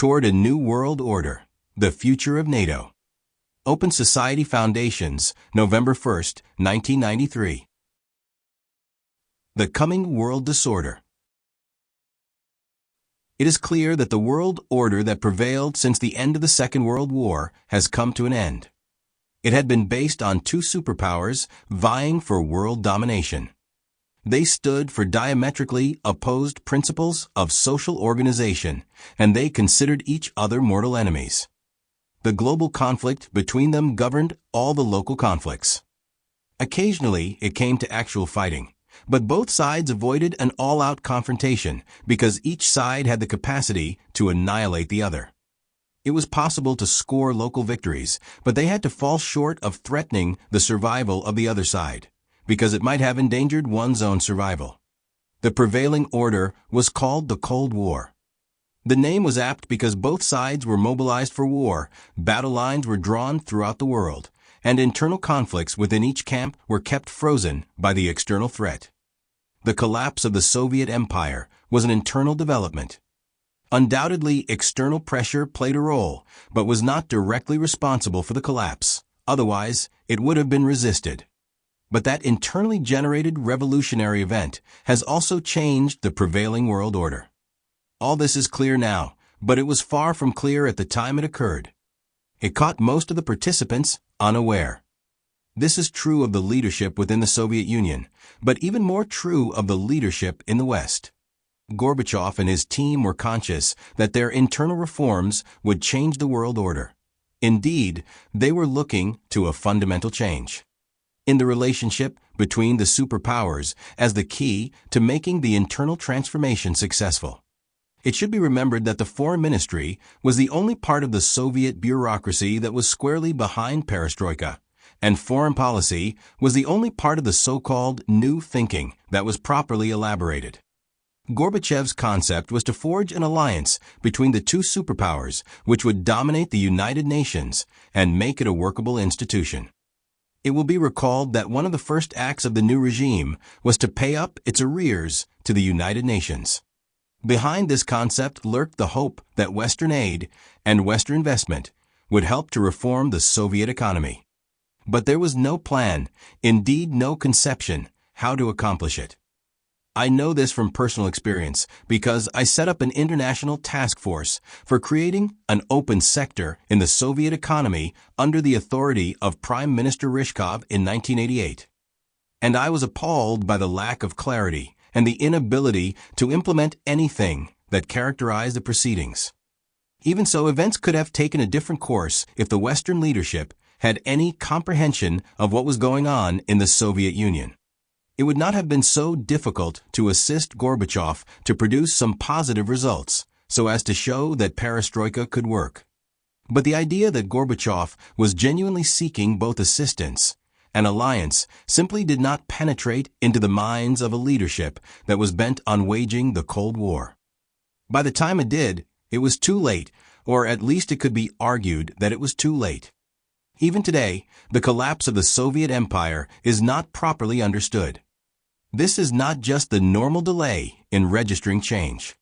Toward a New World Order, The Future of NATO. Open Society Foundations, November 1, 1993. The Coming World Disorder. It is clear that the world order that prevailed since the end of the Second World War has come to an end. It had been based on two superpowers vying for world domination. They stood for diametrically opposed principles of social organization, and they considered each other mortal enemies. The global conflict between them governed all the local conflicts. Occasionally, it came to actual fighting, but both sides avoided an all-out confrontation because each side had the capacity to annihilate the other. It was possible to score local victories, but they had to fall short of threatening the survival of the other side, because it might have endangered one's own survival. The prevailing order was called the Cold War. The name was apt because both sides were mobilized for war, battle lines were drawn throughout the world, and internal conflicts within each camp were kept frozen by the external threat. The collapse of the Soviet Empire was an internal development. Undoubtedly, external pressure played a role, but was not directly responsible for the collapse. Otherwise, it would have been resisted. But that internally generated revolutionary event has also changed the prevailing world order. All this is clear now, but it was far from clear at the time it occurred. It caught most of the participants unaware. This is true of the leadership within the Soviet Union, but even more true of the leadership in the West. Gorbachev and his team were conscious that their internal reforms would change the world order. Indeed, they were looking to a fundamental change in the relationship between the superpowers as the key to making the internal transformation successful. It should be remembered that the Foreign Ministry was the only part of the Soviet bureaucracy that was squarely behind perestroika, and foreign policy was the only part of the so-called new thinking that was properly elaborated. Gorbachev's concept was to forge an alliance between the two superpowers which would dominate the United Nations and make it a workable institution. It will be recalled that one of the first acts of the new regime was to pay up its arrears to the United Nations. Behind this concept lurked the hope that Western aid and Western investment would help to reform the Soviet economy. But there was no plan, indeed no conception, how to accomplish it. I know this from personal experience because I set up an international task force for creating an open sector in the Soviet economy under the authority of Prime Minister Ryzhkov in 1988. And I was appalled by the lack of clarity and the inability to implement anything that characterized the proceedings. Even so, events could have taken a different course if the Western leadership had any comprehension of what was going on in the Soviet Union. It would not have been so difficult to assist Gorbachev to produce some positive results, so as to show that perestroika could work. But the idea that Gorbachev was genuinely seeking both assistance and alliance simply did not penetrate into the minds of a leadership that was bent on waging the Cold War. By the time it did, it was too late, or at least it could be argued that it was too late. Even today, the collapse of the Soviet Empire is not properly understood. This is not just the normal delay in registering change.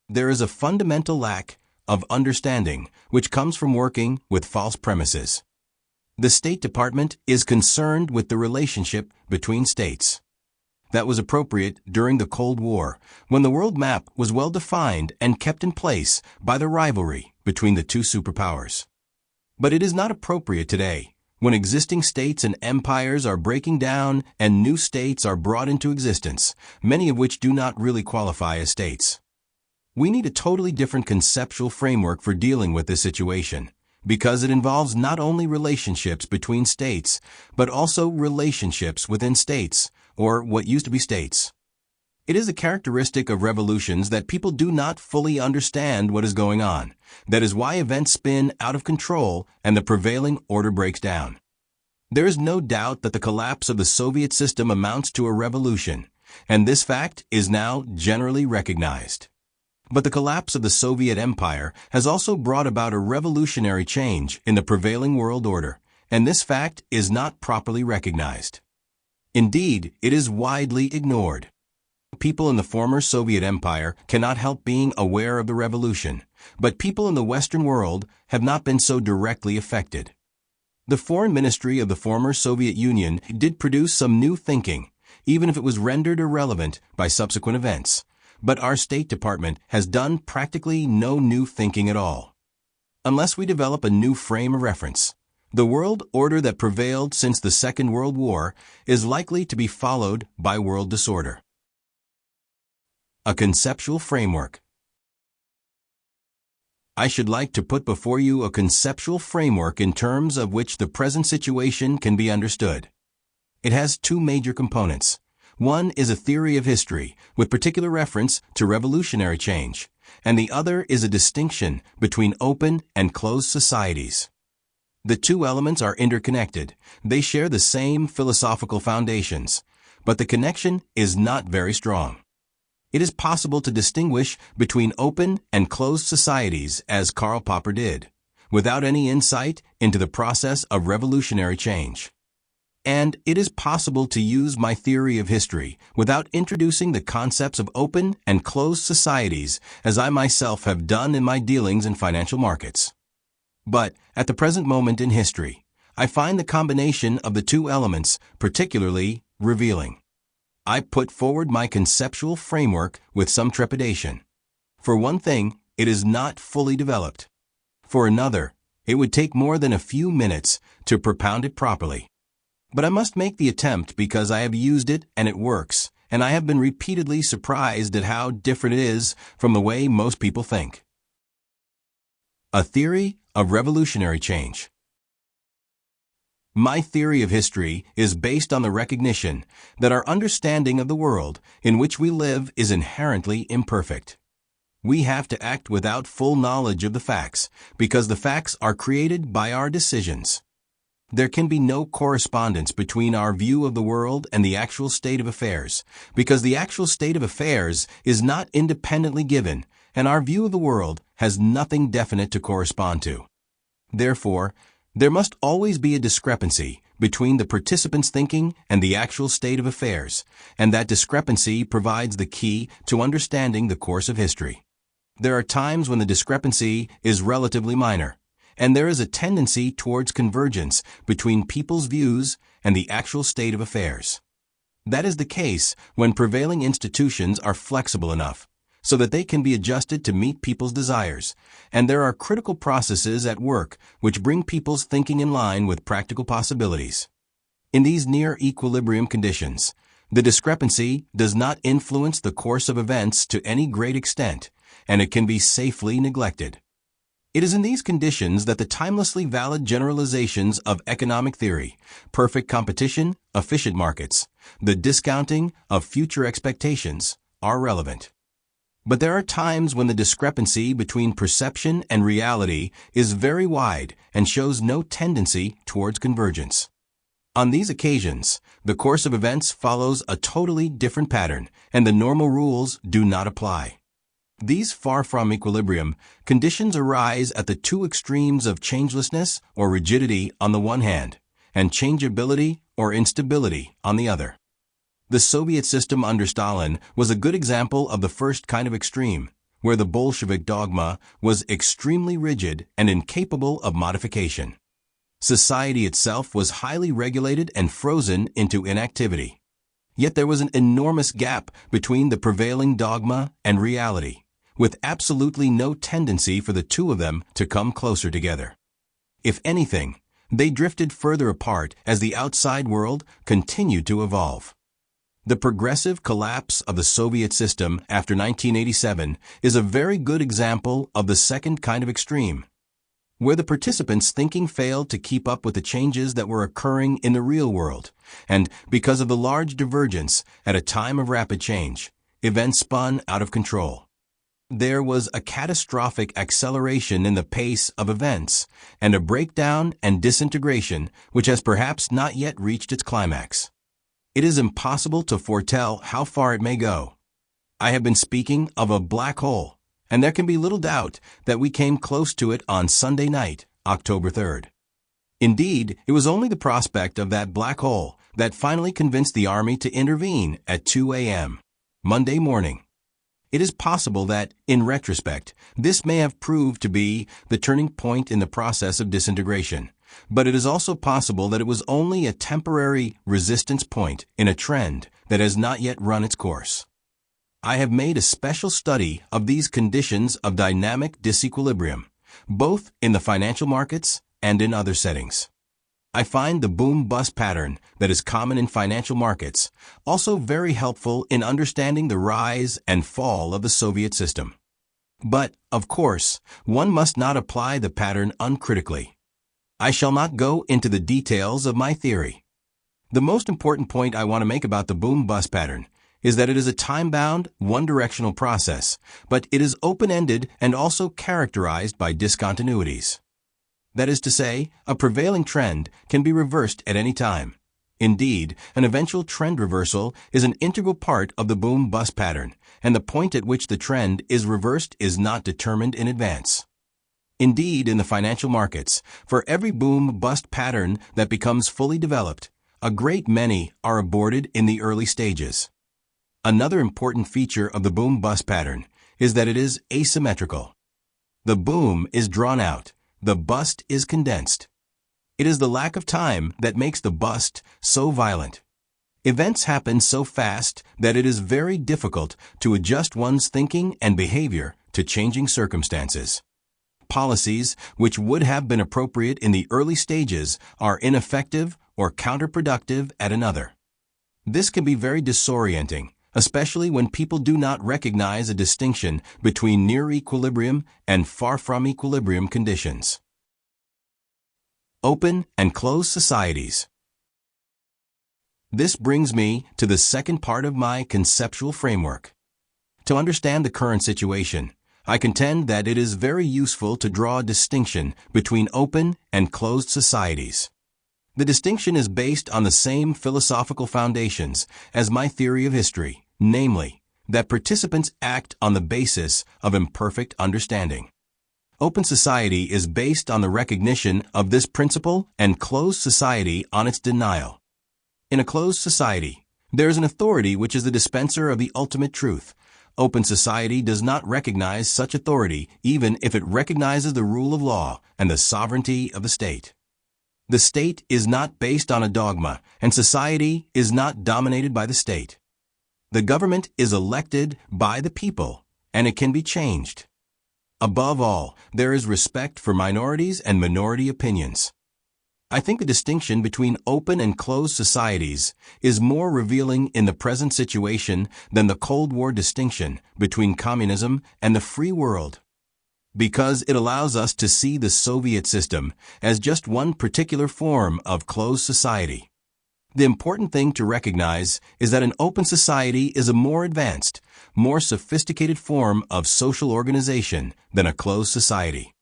There is a fundamental lack of understanding which comes from working with false premises. The State Department is concerned with the relationship between states. That was appropriate during the Cold War, when the world map was well defined and kept in place by the rivalry between the two superpowers. But it is not appropriate today, when existing states and empires are breaking down and new states are brought into existence, many of which do not really qualify as states. We need a totally different conceptual framework for dealing with this situation, because it involves not only relationships between states, but also relationships within states, or what used to be states. It is a characteristic of revolutions that people do not fully understand what is going on. That is why events spin out of control and the prevailing order breaks down. There is no doubt that the collapse of the Soviet system amounts to a revolution, and this fact is now generally recognized. But the collapse of the Soviet Empire has also brought about a revolutionary change in the prevailing world order, and this fact is not properly recognized. Indeed, it is widely ignored. People in the former Soviet Empire cannot help being aware of the revolution, but people in the Western world have not been so directly affected. The foreign ministry of the former Soviet Union did produce some new thinking, even if it was rendered irrelevant by subsequent events, but our State Department has done practically no new thinking at all. Unless we develop a new frame of reference, the world order that prevailed since the Second World War is likely to be followed by world disorder. A conceptual framework. I should like to put before you a conceptual framework in terms of which the present situation can be understood. It has two major components. One is a theory of history, with particular reference to revolutionary change, and the other is a distinction between open and closed societies. The two elements are interconnected. They share the same philosophical foundations, but the connection is not very strong. It is possible to distinguish between open and closed societies, as Karl Popper did, without any insight into the process of revolutionary change. And it is possible to use my theory of history without introducing the concepts of open and closed societies, as I myself have done in my dealings in financial markets. But at the present moment in history, I find the combination of the two elements particularly revealing. I put forward my conceptual framework with some trepidation. For one thing, it is not fully developed. For another, it would take more than a few minutes to propound it properly. But I must make the attempt because I have used it and it works, and I have been repeatedly surprised at how different it is from the way most people think. A theory of revolutionary change. My theory of history is based on the recognition that our understanding of the world in which we live is inherently imperfect. We have to act without full knowledge of the facts, because the facts are created by our decisions. There can be no correspondence between our view of the world and the actual state of affairs, because the actual state of affairs is not independently given, and our view of the world has nothing definite to correspond to. Therefore, there must always be a discrepancy between the participants' thinking and the actual state of affairs, and that discrepancy provides the key to understanding the course of history. There are times when the discrepancy is relatively minor, and there is a tendency towards convergence between people's views and the actual state of affairs. That is the case when prevailing institutions are flexible enough so that they can be adjusted to meet people's desires, and there are critical processes at work which bring people's thinking in line with practical possibilities. In these near equilibrium conditions, the discrepancy does not influence the course of events to any great extent, and it can be safely neglected. It is in these conditions that the timelessly valid generalizations of economic theory, perfect competition, efficient markets, the discounting of future expectations, are relevant. But there are times when the discrepancy between perception and reality is very wide and shows no tendency towards convergence. On these occasions, the course of events follows a totally different pattern, and the normal rules do not apply. These far from equilibrium conditions arise at the two extremes of changelessness or rigidity on the one hand, and changeability or instability on the other. The Soviet system under Stalin was a good example of the first kind of extreme, where the Bolshevik dogma was extremely rigid and incapable of modification. Society itself was highly regulated and frozen into inactivity. Yet there was an enormous gap between the prevailing dogma and reality, with absolutely no tendency for the two of them to come closer together. If anything, they drifted further apart as the outside world continued to evolve. The progressive collapse of the Soviet system after 1987 is a very good example of the second kind of extreme, where the participants' thinking failed to keep up with the changes that were occurring in the real world, and because of the large divergence at a time of rapid change, events spun out of control. There was a catastrophic acceleration in the pace of events, and a breakdown and disintegration which has perhaps not yet reached its climax. It is impossible to foretell how far it may go. I have been speaking of a black hole, and there can be little doubt that we came close to it on Sunday night, October 3rd. Indeed, it was only the prospect of that black hole that finally convinced the army to intervene at 2 a.m. Monday morning. It is possible that, in retrospect, this may have proved to be the turning point in the process of disintegration, but it is also possible that it was only a temporary resistance point in a trend that has not yet run its course. I have made a special study of these conditions of dynamic disequilibrium, both in the financial markets and in other settings. I find the boom-bust pattern that is common in financial markets also very helpful in understanding the rise and fall of the Soviet system. But, of course, one must not apply the pattern uncritically. I shall not go into the details of my theory. The most important point I want to make about the boom-bust pattern is that it is a time-bound, one-directional process, but it is open-ended and also characterized by discontinuities. That is to say, a prevailing trend can be reversed at any time. Indeed, an eventual trend reversal is an integral part of the boom-bust pattern, and the point at which the trend is reversed is not determined in advance. Indeed, in the financial markets, for every boom-bust pattern that becomes fully developed, a great many are aborted in the early stages. Another important feature of the boom-bust pattern is that it is asymmetrical. The boom is drawn out. The bust is condensed. It is the lack of time that makes the bust so violent. Events happen so fast that it is very difficult to adjust one's thinking and behavior to changing circumstances. Policies which would have been appropriate in the early stages are ineffective or counterproductive at another. This can be very disorienting, especially when people do not recognize a distinction between near equilibrium and far from equilibrium conditions. Open and closed societies. This brings me to the second part of my conceptual framework. To understand the current situation, I contend that it is very useful to draw a distinction between open and closed societies. The distinction is based on the same philosophical foundations as my theory of history, namely, that participants act on the basis of imperfect understanding. Open society is based on the recognition of this principle and closed society on its denial. In a closed society, there is an authority which is the dispenser of the ultimate truth. Open society does not recognize such authority even if it recognizes the rule of law and the sovereignty of the state. The state is not based on a dogma, and society is not dominated by the state. The government is elected by the people, and it can be changed. Above all, there is respect for minorities and minority opinions. I think the distinction between open and closed societies is more revealing in the present situation than the Cold War distinction between communism and the free world, because it allows us to see the Soviet system as just one particular form of closed society. The important thing to recognize is that an open society is a more advanced, more sophisticated form of social organization than a closed society.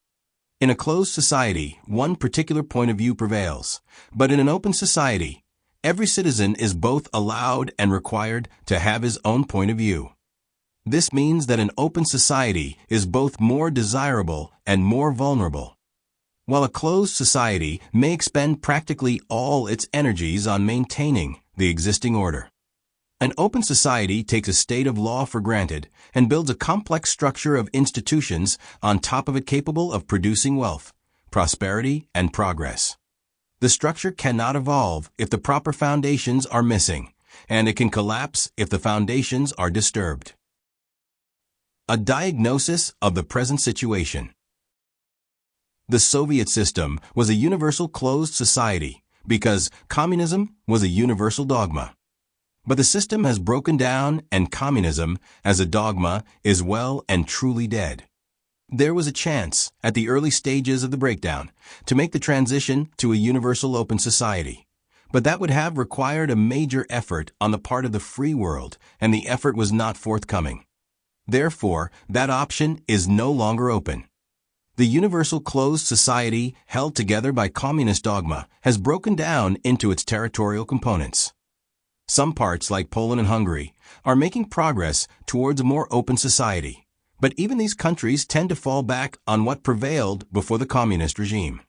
In a closed society, one particular point of view prevails, but in an open society, every citizen is both allowed and required to have his own point of view. This means that an open society is both more desirable and more vulnerable. While a closed society may expend practically all its energies on maintaining the existing order, an open society takes a state of law for granted and builds a complex structure of institutions on top of it capable of producing wealth, prosperity, and progress. The structure cannot evolve if the proper foundations are missing, and it can collapse if the foundations are disturbed. A diagnosis of the present situation. The Soviet system was a universal closed society because communism was a universal dogma. But the system has broken down and communism, as a dogma, is well and truly dead. There was a chance, at the early stages of the breakdown, to make the transition to a universal open society. But that would have required a major effort on the part of the free world, and the effort was not forthcoming. Therefore, that option is no longer open. The universal closed society, held together by communist dogma, has broken down into its territorial components. Some parts, like Poland and Hungary, are making progress towards a more open society, but even these countries tend to fall back on what prevailed before the communist regime.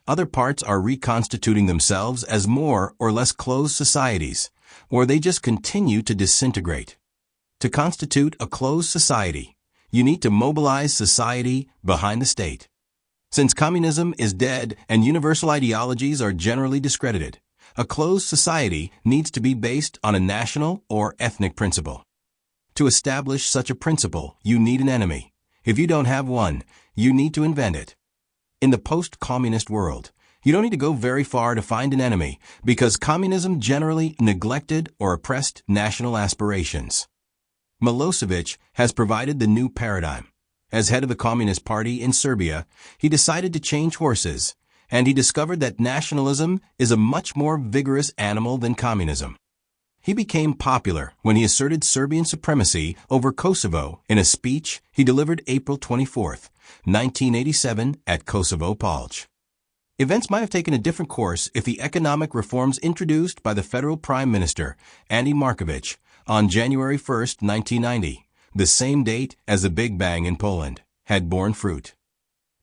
Other parts are reconstituting themselves as more or less closed societies, or they just continue to disintegrate. To constitute a closed society, you need to mobilize society behind the state. Since communism is dead and universal ideologies are generally discredited, a closed society needs to be based on a national or ethnic principle. To establish such a principle, you need an enemy. If you don't have one, you need to invent it. In the post-communist world, you don't need to go very far to find an enemy because communism generally neglected or oppressed national aspirations. Milosevic has provided the new paradigm. As head of the Communist Party in Serbia, he decided to change horses, and he discovered that nationalism is a much more vigorous animal than communism. He became popular when he asserted Serbian supremacy over Kosovo in a speech he delivered April 24, 1987 at Kosovo Palj. Events might have taken a different course if the economic reforms introduced by the federal prime minister, Andi Markovic, on January 1, 1990, the same date as the Big Bang in Poland, had borne fruit.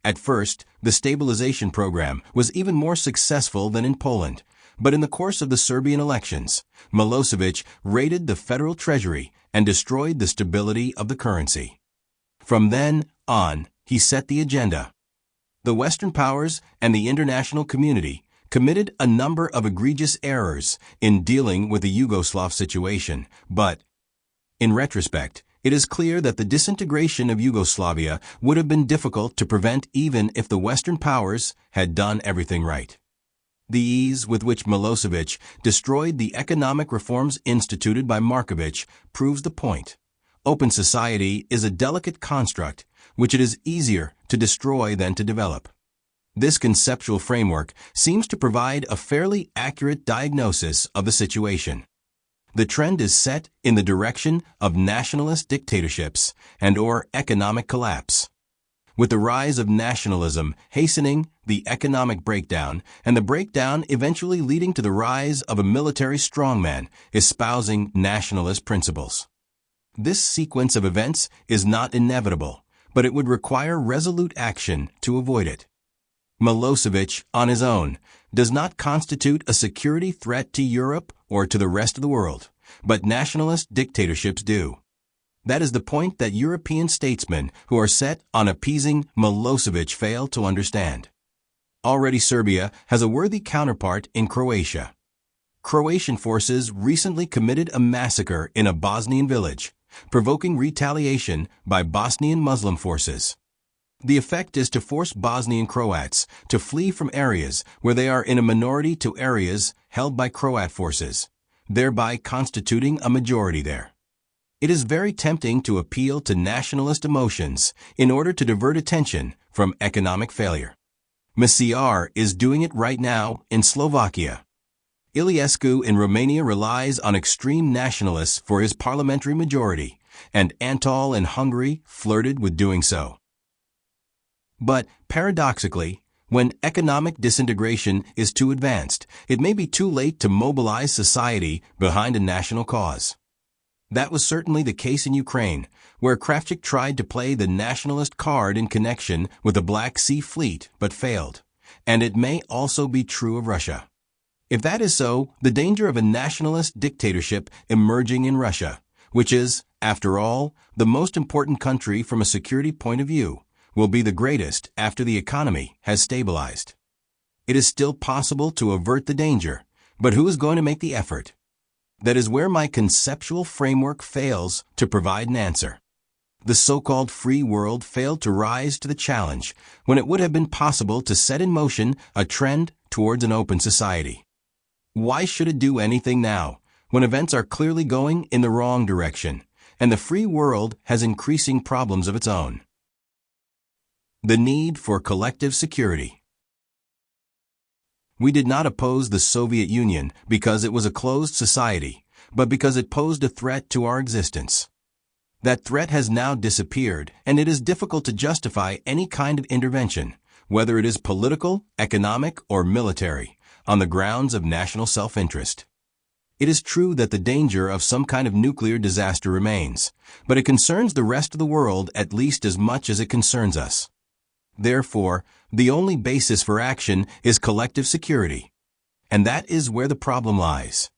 At first, the stabilization program was even more successful than in Poland, but in the course of the Serbian elections, Milosevic raided the federal treasury and destroyed the stability of the currency. From then on, he set the agenda. The Western powers and the international community committed a number of egregious errors in dealing with the Yugoslav situation, but, in retrospect, it is clear that the disintegration of Yugoslavia would have been difficult to prevent even if the Western powers had done everything right. The ease with which Milosevic destroyed the economic reforms instituted by Markovic proves the point. Open society is a delicate construct which it is easier to destroy than to develop. This conceptual framework seems to provide a fairly accurate diagnosis of the situation. The trend is set in the direction of nationalist dictatorships and/or economic collapse. With the rise of nationalism hastening the economic breakdown, and the breakdown eventually leading to the rise of a military strongman espousing nationalist principles. This sequence of events is not inevitable, but it would require resolute action to avoid it. Milosevic, on his own, does not constitute a security threat to Europe or to the rest of the world, but nationalist dictatorships do. That is the point that European statesmen who are set on appeasing Milosevic fail to understand. Already Serbia has a worthy counterpart in Croatia. Croatian forces recently committed a massacre in a Bosnian village, provoking retaliation by Bosnian Muslim forces. The effect is to force Bosnian Croats to flee from areas where they are in a minority to areas held by Croat forces, thereby constituting a majority there. It is very tempting to appeal to nationalist emotions in order to divert attention from economic failure. Misiar is doing it right now in Slovakia. Iliescu in Romania relies on extreme nationalists for his parliamentary majority, and Antol in Hungary flirted with doing so. But, paradoxically, when economic disintegration is too advanced, it may be too late to mobilize society behind a national cause. That was certainly the case in Ukraine, where Kravchuk tried to play the nationalist card in connection with the Black Sea Fleet but failed, and it may also be true of Russia. If that is so, the danger of a nationalist dictatorship emerging in Russia, which is, after all, the most important country from a security point of view, will be the greatest after the economy has stabilized. It is still possible to avert the danger, but who is going to make the effort? That is where my conceptual framework fails to provide an answer. The so-called free world failed to rise to the challenge when it would have been possible to set in motion a trend towards an open society. Why should it do anything now, when events are clearly going in the wrong direction, and the free world has increasing problems of its own? The need for collective security. We did not oppose the Soviet Union because it was a closed society, but because it posed a threat to our existence. That threat has now disappeared, and it is difficult to justify any kind of intervention, whether it is political, economic, or military, on the grounds of national self-interest. It is true that the danger of some kind of nuclear disaster remains, but it concerns the rest of the world at least as much as it concerns us. Therefore, the only basis for action is collective security. And that is where the problem lies.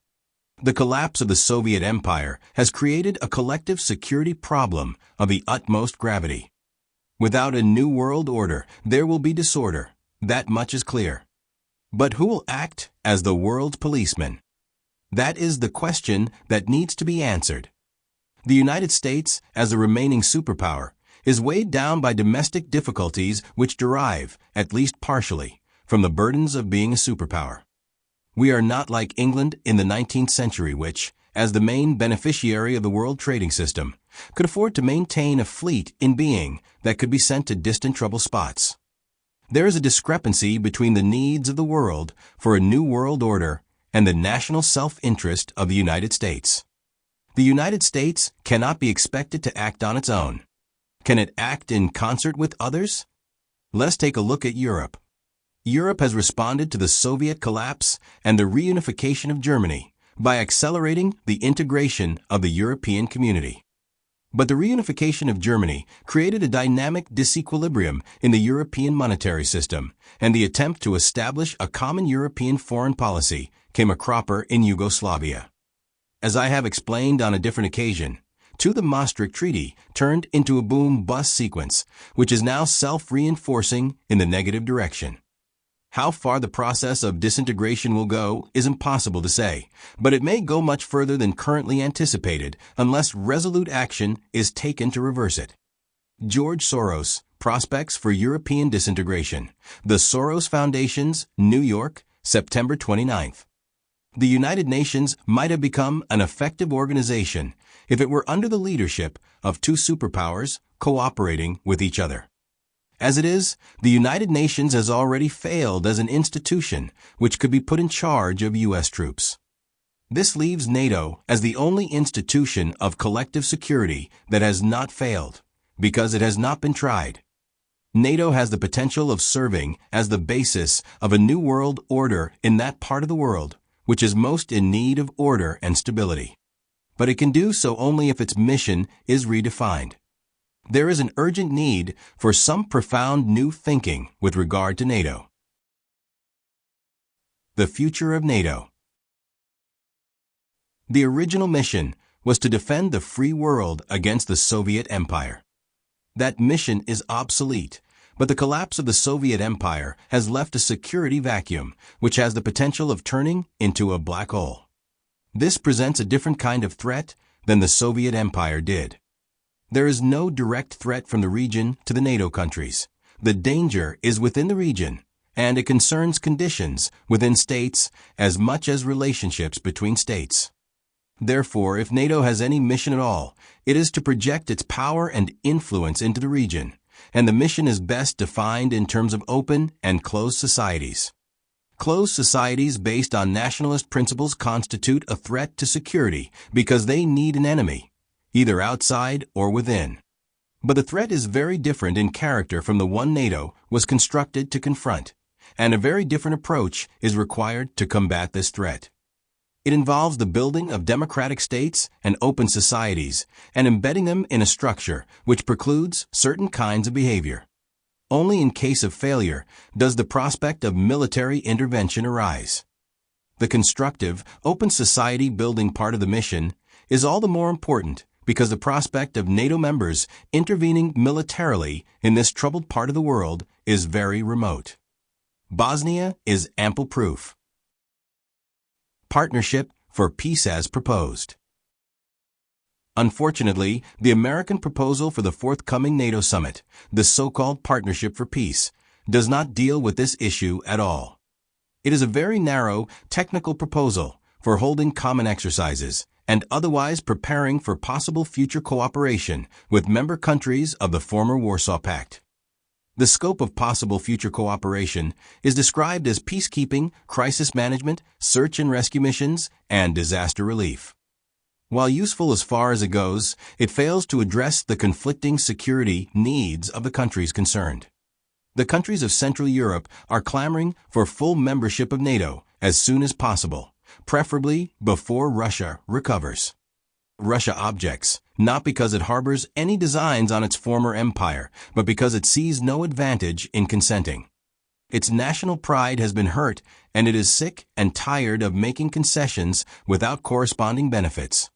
The collapse of the Soviet Empire has created a collective security problem of the utmost gravity. Without a new world order, there will be disorder. That much is clear. But who will act as the world's policeman? That is the question that needs to be answered. The United States, as the remaining superpower, is weighed down by domestic difficulties which derive, at least partially, from the burdens of being a superpower. We are not like England in the 19th century which, as the main beneficiary of the world trading system, could afford to maintain a fleet in being that could be sent to distant trouble spots. There is a discrepancy between the needs of the world for a new world order and the national self-interest of the United States. The United States cannot be expected to act on its own. Can it act in concert with others? Let's take a look at Europe. Europe has responded to the Soviet collapse and the reunification of Germany by accelerating the integration of the European community. But the reunification of Germany created a dynamic disequilibrium in the European monetary system, and the attempt to establish a common European foreign policy came a cropper in Yugoslavia. As I have explained on a different occasion, the Maastricht Treaty turned into a boom-bust sequence, which is now self-reinforcing in the negative direction. How far the process of disintegration will go is impossible to say, but it may go much further than currently anticipated unless resolute action is taken to reverse it. George Soros, Prospects for European Disintegration. The Soros Foundation's, New York, September 29th. The United Nations might have become an effective organization if it were under the leadership of two superpowers cooperating with each other. As it is, the United Nations has already failed as an institution which could be put in charge of U.S. troops. This leaves NATO as the only institution of collective security that has not failed, because it has not been tried. NATO has the potential of serving as the basis of a new world order in that part of the world which is most in need of order and stability. But it can do so only if its mission is redefined. There is an urgent need for some profound new thinking with regard to NATO. The future of NATO. The original mission was to defend the free world against the Soviet Empire. That mission is obsolete, but the collapse of the Soviet Empire has left a security vacuum, which has the potential of turning into a black hole. This presents a different kind of threat than the Soviet Empire did. There is no direct threat from the region to the NATO countries. The danger is within the region, and it concerns conditions within states as much as relationships between states. Therefore, if NATO has any mission at all, it is to project its power and influence into the region, and the mission is best defined in terms of open and closed societies. Closed societies based on nationalist principles constitute a threat to security because they need an enemy, either outside or within. But the threat is very different in character from the one NATO was constructed to confront, and a very different approach is required to combat this threat. It involves the building of democratic states and open societies and embedding them in a structure which precludes certain kinds of behavior. Only in case of failure does the prospect of military intervention arise. The constructive, open society building part of the mission is all the more important because the prospect of NATO members intervening militarily in this troubled part of the world is very remote. Bosnia is ample proof. Partnership for peace as proposed. Unfortunately, the American proposal for the forthcoming NATO summit, the so-called Partnership for Peace, does not deal with this issue at all. It is a very narrow, technical proposal for holding common exercises and otherwise preparing for possible future cooperation with member countries of the former Warsaw Pact. The scope of possible future cooperation is described as peacekeeping, crisis management, search and rescue missions, and disaster relief. While useful as far as it goes, it fails to address the conflicting security needs of the countries concerned. The countries of Central Europe are clamoring for full membership of NATO as soon as possible, preferably before Russia recovers. Russia objects, not because it harbors any designs on its former empire, but because it sees no advantage in consenting. Its national pride has been hurt, and it is sick and tired of making concessions without corresponding benefits.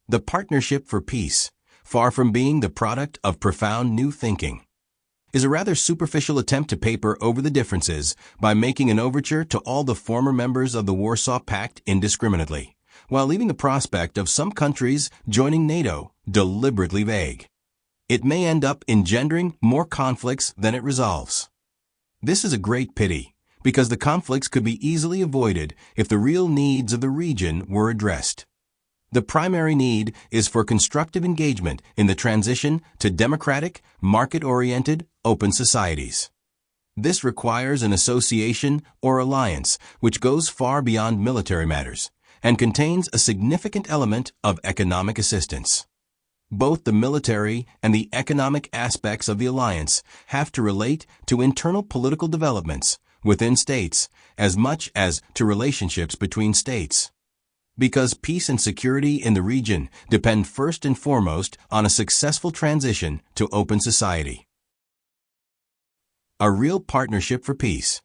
The Partnership for Peace, far from being the product of profound new thinking, is a rather superficial attempt to paper over the differences by making an overture to all the former members of the Warsaw Pact indiscriminately, while leaving the prospect of some countries joining NATO deliberately vague. It may end up engendering more conflicts than it resolves. This is a great pity, because the conflicts could be easily avoided if the real needs of the region were addressed. The primary need is for constructive engagement in the transition to democratic, market-oriented, open societies. This requires an association or alliance which goes far beyond military matters and contains a significant element of economic assistance. Both the military and the economic aspects of the alliance have to relate to internal political developments within states as much as to relationships between states. Because peace and security in the region depend first and foremost on a successful transition to open society. A real partnership for peace.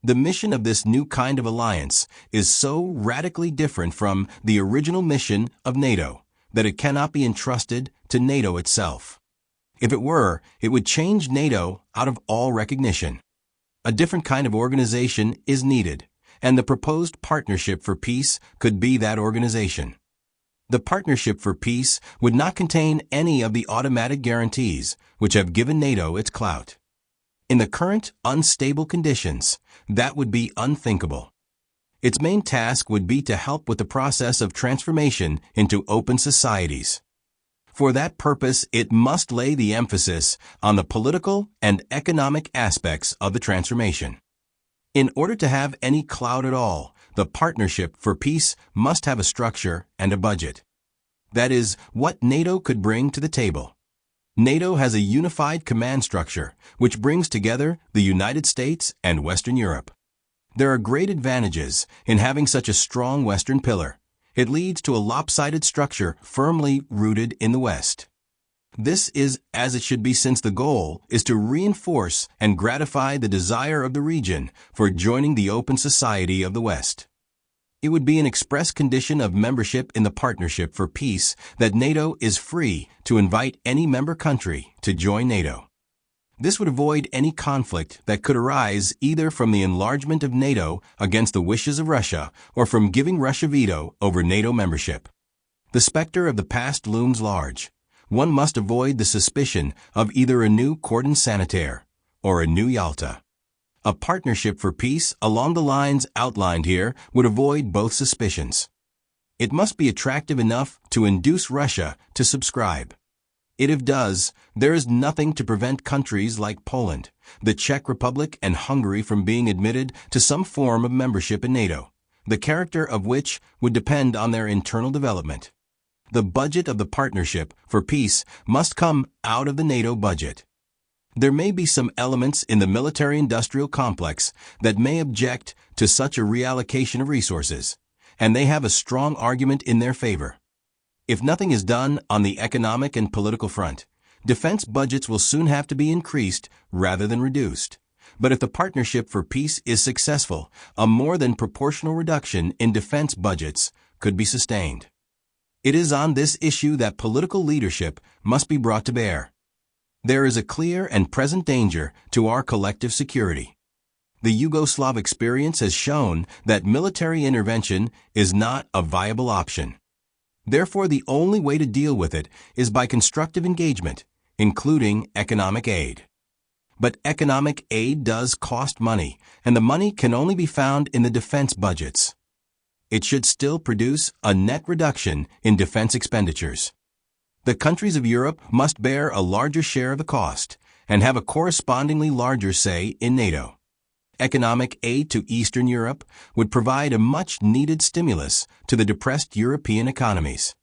The mission of this new kind of alliance is so radically different from the original mission of NATO that it cannot be entrusted to NATO itself. If it were, it would change NATO out of all recognition. A different kind of organization is needed, and the proposed Partnership for Peace could be that organization. The Partnership for Peace would not contain any of the automatic guarantees which have given NATO its clout. In the current unstable conditions, that would be unthinkable. Its main task would be to help with the process of transformation into open societies. For that purpose, it must lay the emphasis on the political and economic aspects of the transformation. In order to have any clout at all, the Partnership for Peace must have a structure and a budget. That is what NATO could bring to the table. NATO has a unified command structure which brings together the United States and Western Europe. There are great advantages in having such a strong Western pillar. It leads to a lopsided structure firmly rooted in the West. This is as it should be, since the goal is to reinforce and gratify the desire of the region for joining the open society of the West. It would be an express condition of membership in the Partnership for Peace that NATO is free to invite any member country to join NATO. This would avoid any conflict that could arise either from the enlargement of NATO against the wishes of Russia or from giving Russia veto over NATO membership. The specter of the past looms large. One must avoid the suspicion of either a new cordon sanitaire or a new Yalta. A Partnership for Peace along the lines outlined here would avoid both suspicions. It must be attractive enough to induce Russia to subscribe. If it does, there is nothing to prevent countries like Poland, the Czech Republic, and Hungary from being admitted to some form of membership in NATO, the character of which would depend on their internal development. The budget of the Partnership for Peace must come out of the NATO budget. There may be some elements in the military-industrial complex that may object to such a reallocation of resources, and they have a strong argument in their favor. If nothing is done on the economic and political front, defense budgets will soon have to be increased rather than reduced. But if the Partnership for Peace is successful, a more than proportional reduction in defense budgets could be sustained. It is on this issue that political leadership must be brought to bear. There is a clear and present danger to our collective security. The Yugoslav experience has shown that military intervention is not a viable option. Therefore, the only way to deal with it is by constructive engagement, including economic aid. But economic aid does cost money, and the money can only be found in the defense budgets. It should still produce a net reduction in defense expenditures. The countries of Europe must bear a larger share of the cost and have a correspondingly larger say in NATO. Economic aid to Eastern Europe would provide a much-needed stimulus to the depressed European economies.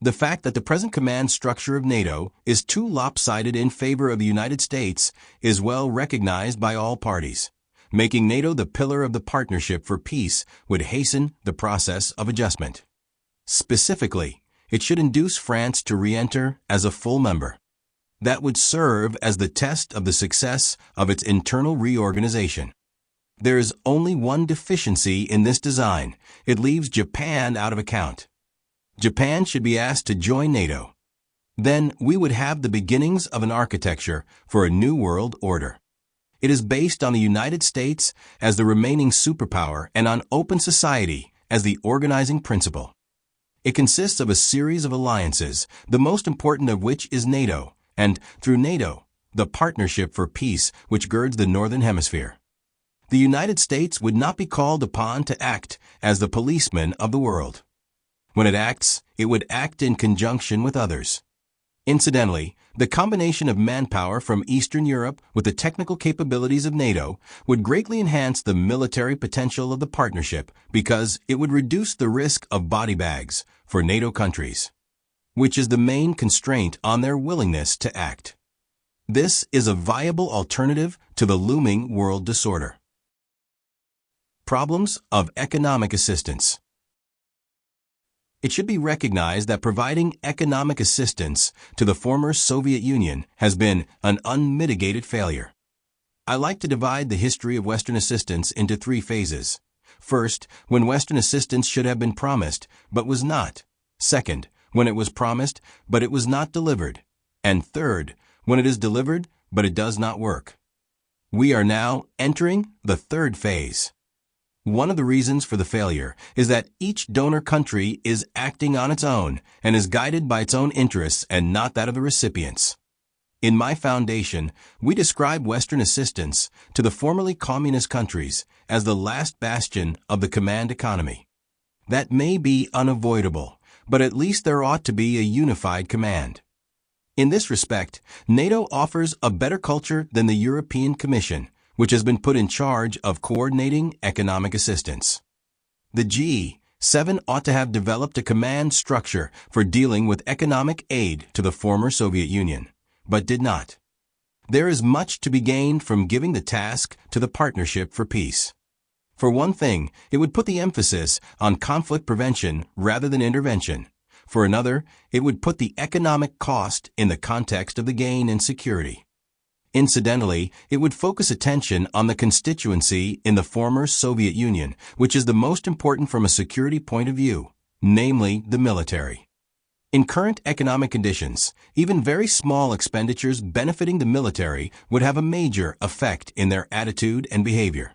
The fact that the present command structure of NATO is too lopsided in favor of the United States is well recognized by all parties. Making NATO the pillar of the Partnership for Peace would hasten the process of adjustment. Specifically, it should induce France to re-enter as a full member. that would serve as the test of the success of its internal reorganization. There is only one deficiency in this design. It leaves Japan out of account. Japan should be asked to join NATO. Then we would have the beginnings of an architecture for a new world order. It is based on the United States as the remaining superpower and on open society as the organizing principle. It consists of a series of alliances, the most important of which is NATO, and, through NATO, the Partnership for Peace which girds the Northern Hemisphere. The United States would not be called upon to act as the policeman of the world. When it acts, it would act in conjunction with others. Incidentally, the combination of manpower from Eastern Europe with the technical capabilities of NATO would greatly enhance the military potential of the partnership because it would reduce the risk of body bags for NATO countries, which is the main constraint on their willingness to act. This is a viable alternative to the looming world disorder. Problems of economic assistance. It should be recognized that providing economic assistance to the former Soviet Union has been an unmitigated failure. I like to divide the history of Western assistance into three phases. First, when Western assistance should have been promised, but was not. Second, when it was promised, but it was not delivered. And third, when it is delivered, but it does not work. We are now entering the third phase. One of the reasons for the failure is that each donor country is acting on its own and is guided by its own interests and not that of the recipients. In my foundation, we describe Western assistance to the formerly communist countries as the last bastion of the command economy. That may be unavoidable, but at least there ought to be a unified command. In this respect, NATO offers a better culture than the European Commission, which has been put in charge of coordinating economic assistance. The G7 ought to have developed a command structure for dealing with economic aid to the former Soviet Union, but did not. There is much to be gained from giving the task to the Partnership for Peace. For one thing, it would put the emphasis on conflict prevention rather than intervention. For another, it would put the economic cost in the context of the gain in security. Incidentally, it would focus attention on the constituency in the former Soviet Union, which is the most important from a security point of view, namely the military. In current economic conditions, even very small expenditures benefiting the military would have a major effect in their attitude and behavior.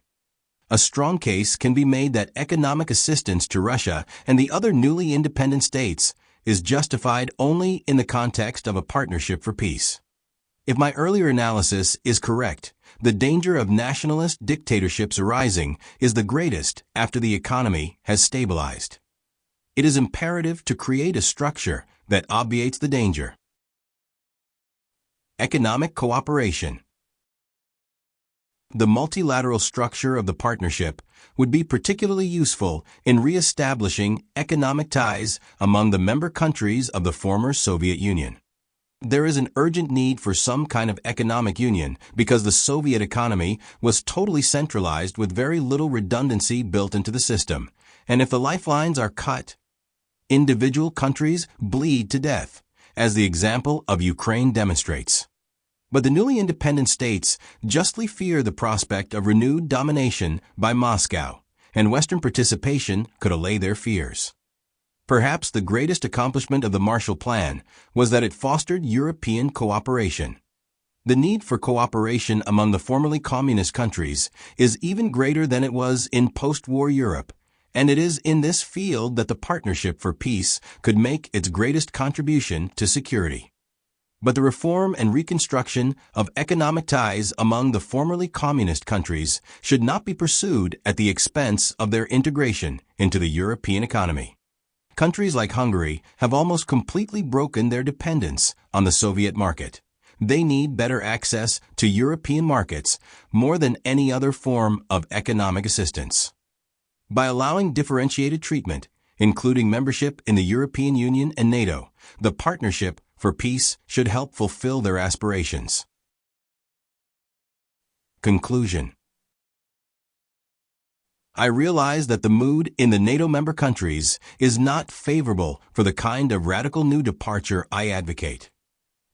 A strong case can be made that economic assistance to Russia and the other newly independent states is justified only in the context of a partnership for peace. If my earlier analysis is correct, the danger of nationalist dictatorships arising is the greatest after the economy has stabilized. It is imperative to create a structure that obviates the danger. Economic cooperation. The multilateral structure of the partnership would be particularly useful in re-establishing economic ties among the member countries of the former Soviet Union. There is an urgent need for some kind of economic union because the Soviet economy was totally centralized with very little redundancy built into the system, and if the lifelines are cut, individual countries bleed to death, as the example of Ukraine demonstrates. But the newly independent states justly fear the prospect of renewed domination by Moscow, and Western participation could allay their fears. Perhaps the greatest accomplishment of the Marshall Plan was that it fostered European cooperation. The need for cooperation among the formerly communist countries is even greater than it was in post-war Europe, and it is in this field that the Partnership for Peace could make its greatest contribution to security. But the reform and reconstruction of economic ties among the formerly communist countries should not be pursued at the expense of their integration into the European economy. Countries like Hungary have almost completely broken their dependence on the Soviet market. They need better access to European markets more than any other form of economic assistance. By allowing differentiated treatment, including membership in the European Union and NATO, the Partnership for Peace should help fulfill their aspirations. Conclusion. I realize that the mood in the NATO member countries is not favorable for the kind of radical new departure I advocate.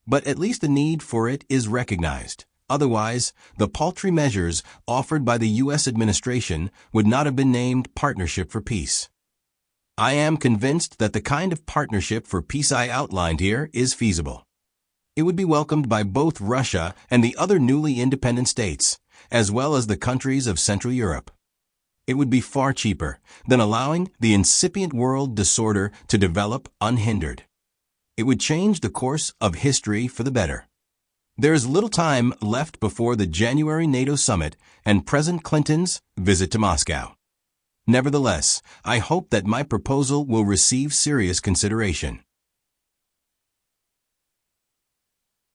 But at least the need for it is recognized. Otherwise, the paltry measures offered by the U.S. administration would not have been named Partnership for Peace. I am convinced that the kind of partnership for peace I outlined here is feasible. It would be welcomed by both Russia and the other newly independent states, as well as the countries of Central Europe. It would be far cheaper than allowing the incipient world disorder to develop unhindered. It would change the course of history for the better. There is little time left before the January NATO summit and President Clinton's visit to Moscow. Nevertheless, I hope that my proposal will receive serious consideration.